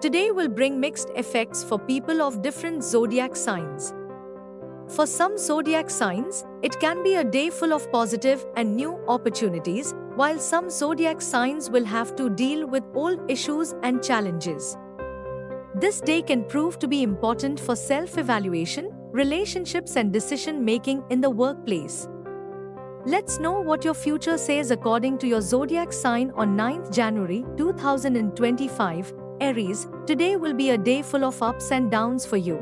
Today will bring mixed effects for people of different zodiac signs. For some zodiac signs, it can be a day full of positive and new opportunities, while some zodiac signs will have to deal with old issues and challenges. This day can prove to be important for self-evaluation, relationships and decision-making in the workplace. Let's know what your future says according to your zodiac sign on 9th January 2025. Aries, today will be a day full of ups and downs for you.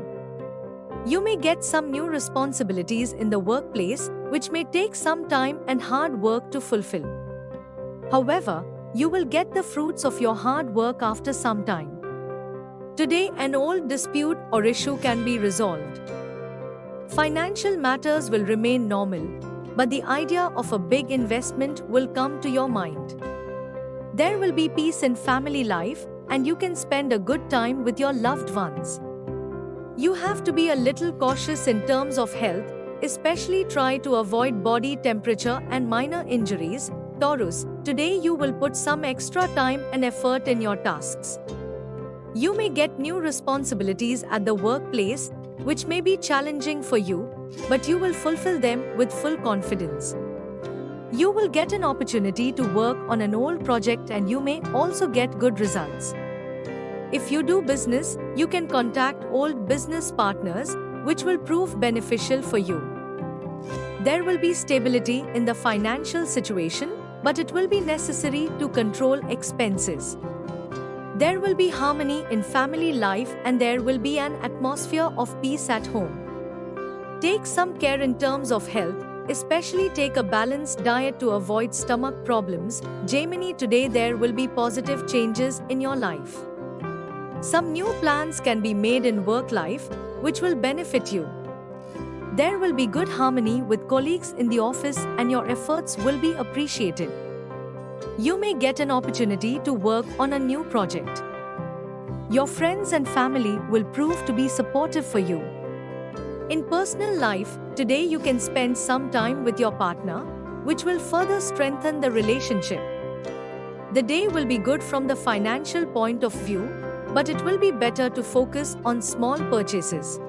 You may get some new responsibilities in the workplace, which may take some time and hard work to fulfill. However, you will get the fruits of your hard work after some time. Today, an old dispute or issue can be resolved. Financial matters will remain normal, but the idea of a big investment will come to your mind. There will be peace in family life, and you can spend a good time with your loved ones. You have to be a little cautious in terms of health, especially try to avoid body temperature and minor injuries. Taurus, today you will put some extra time and effort in your tasks. You may get new responsibilities at the workplace, which may be challenging for you, but you will fulfill them with full confidence. You will get an opportunity to work on an old project and you may also get good results. If you do business, you can contact old business partners, which will prove beneficial for you. There will be stability in the financial situation, but it will be necessary to control expenses. There will be harmony in family life and there will be an atmosphere of peace at home. Take some care in terms of health, especially take a balanced diet to avoid stomach problems. Gemini, today there will be positive changes in your life. Some new plans can be made in work life, which will benefit you. There will be good harmony with colleagues in the office and your efforts will be appreciated. You may get an opportunity to work on a new project. Your friends and family will prove to be supportive for you. In personal life, today you can spend some time with your partner, which will further strengthen the relationship. The day will be good from the financial point of view, but it will be better to focus on small purchases.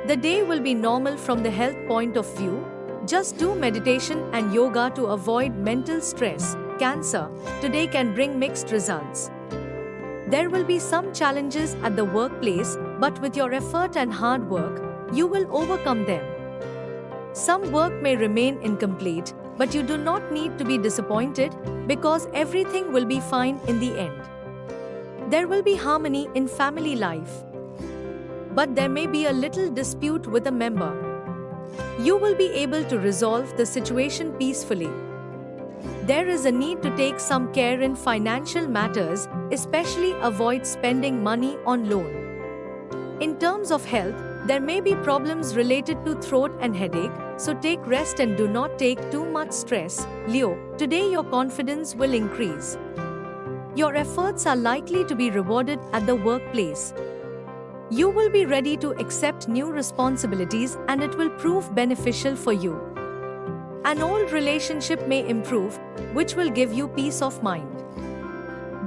The day will be normal from the health point of view. Just do meditation and yoga to avoid mental stress. Cancer, today can bring mixed results. There will be some challenges at the workplace, but with your effort and hard work, you will overcome them. Some work may remain incomplete, but you do not need to be disappointed because everything will be fine in the end. There will be harmony in family life, but there may be a little dispute with a member. You will be able to resolve the situation peacefully. There is a need to take some care in financial matters, especially avoid spending money on loan. In terms of health, there may be problems related to throat and headache, so take rest and do not take too much stress. Leo, today your confidence will increase. Your efforts are likely to be rewarded at the workplace. You will be ready to accept new responsibilities and it will prove beneficial for you. An old relationship may improve, which will give you peace of mind.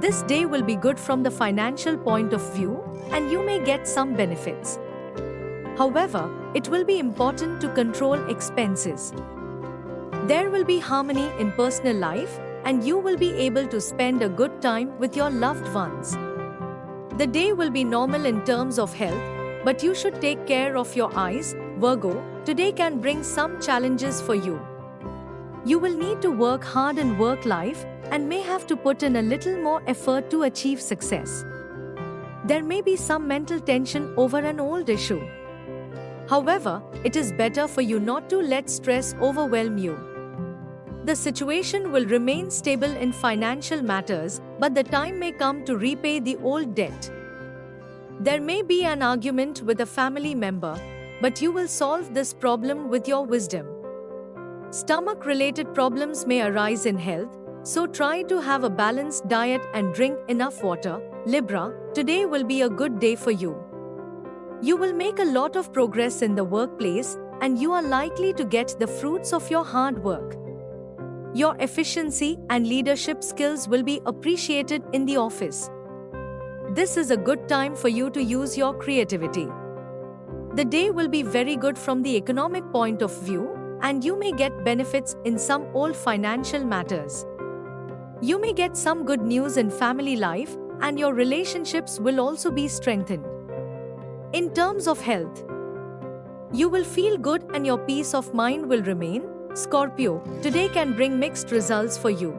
This day will be good from the financial point of view and you may get some benefits. However, it will be important to control expenses. There will be harmony in personal life and you will be able to spend a good time with your loved ones. The day will be normal in terms of health, but you should take care of your eyes. Virgo, today can bring some challenges for you. You will need to work hard in work life and may have to put in a little more effort to achieve success. There may be some mental tension over an old issue. However, it is better for you not to let stress overwhelm you. The situation will remain stable in financial matters, but the time may come to repay the old debt. There may be an argument with a family member, but you will solve this problem with your wisdom. Stomach-related problems may arise in health, so try to have a balanced diet and drink enough water. Libra, today will be a good day for you. You will make a lot of progress in the workplace and you are likely to get the fruits of your hard work. Your efficiency and leadership skills will be appreciated in the office. This is a good time for you to use your creativity. The day will be very good from the economic point of view, and you may get benefits in some old financial matters. You may get some good news in family life, and your relationships will also be strengthened. In terms of health, you will feel good and your peace of mind will remain. Scorpio, today can bring mixed results for you.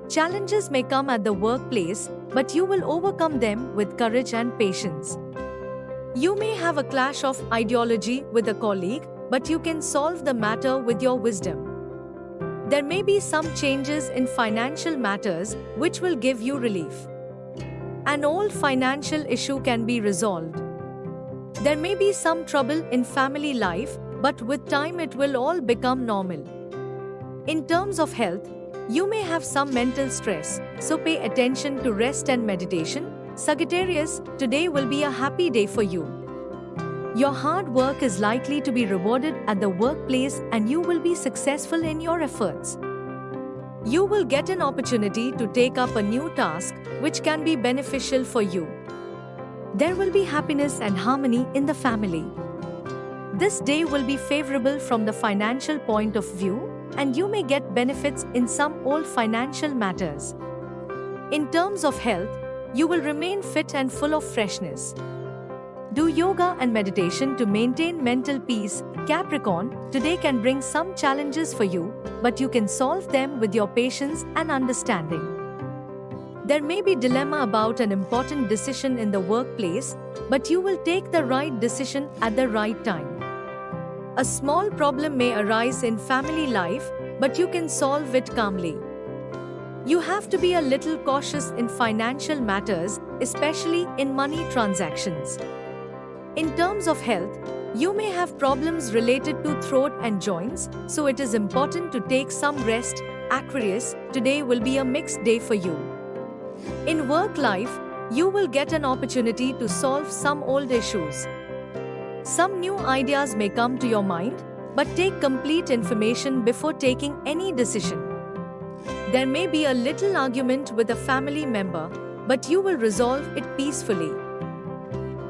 Challenges may come at the workplace, but you will overcome them with courage and patience. You may have a clash of ideology with a colleague, but you can solve the matter with your wisdom. There may be some changes in financial matters which will give you relief. An old financial issue can be resolved. There may be some trouble in family life, but with time it will all become normal. In terms of health, you may have some mental stress, so pay attention to rest and meditation. Sagittarius, today will be a happy day for you. Your hard work is likely to be rewarded at the workplace and you will be successful in your efforts. You will get an opportunity to take up a new task, which can be beneficial for you. There will be happiness and harmony in the family. This day will be favorable from the financial point of view, and you may get benefits in some old financial matters. In terms of health, you will remain fit and full of freshness. Do yoga and meditation to maintain mental peace. Capricorn, today can bring some challenges for you, but you can solve them with your patience and understanding. There may be dilemma about an important decision in the workplace, but you will take the right decision at the right time. A small problem may arise in family life, but you can solve it calmly. You have to be a little cautious in financial matters, especially in money transactions. In terms of health, you may have problems related to throat and joints, so it is important to take some rest. Aquarius, today will be a mixed day for you. In work life, you will get an opportunity to solve some old issues. Some new ideas may come to your mind, but take complete information before taking any decision. There may be a little argument with a family member, but you will resolve it peacefully.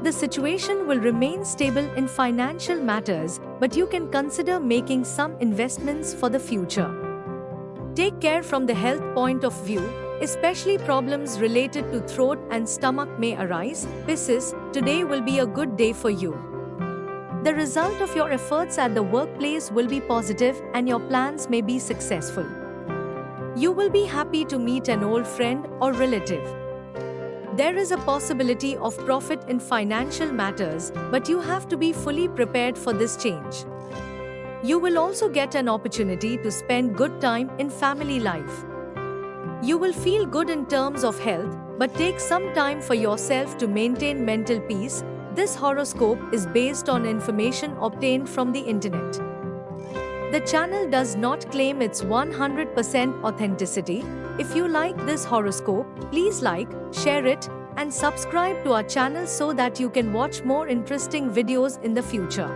The situation will remain stable in financial matters, but you can consider making some investments for the future. Take care from the health point of view, especially problems related to throat and stomach may arise. Pisces, today will be a good day for you. The result of your efforts at the workplace will be positive and your plans may be successful. You will be happy to meet an old friend or relative. There is a possibility of profit in financial matters, but you have to be fully prepared for this change. You will also get an opportunity to spend good time in family life. You will feel good in terms of health, but take some time for yourself to maintain mental peace. This horoscope is based on information obtained from the internet. The channel does not claim its 100% authenticity. If you like this horoscope, please like, share it, and subscribe to our channel so that you can watch more interesting videos in the future.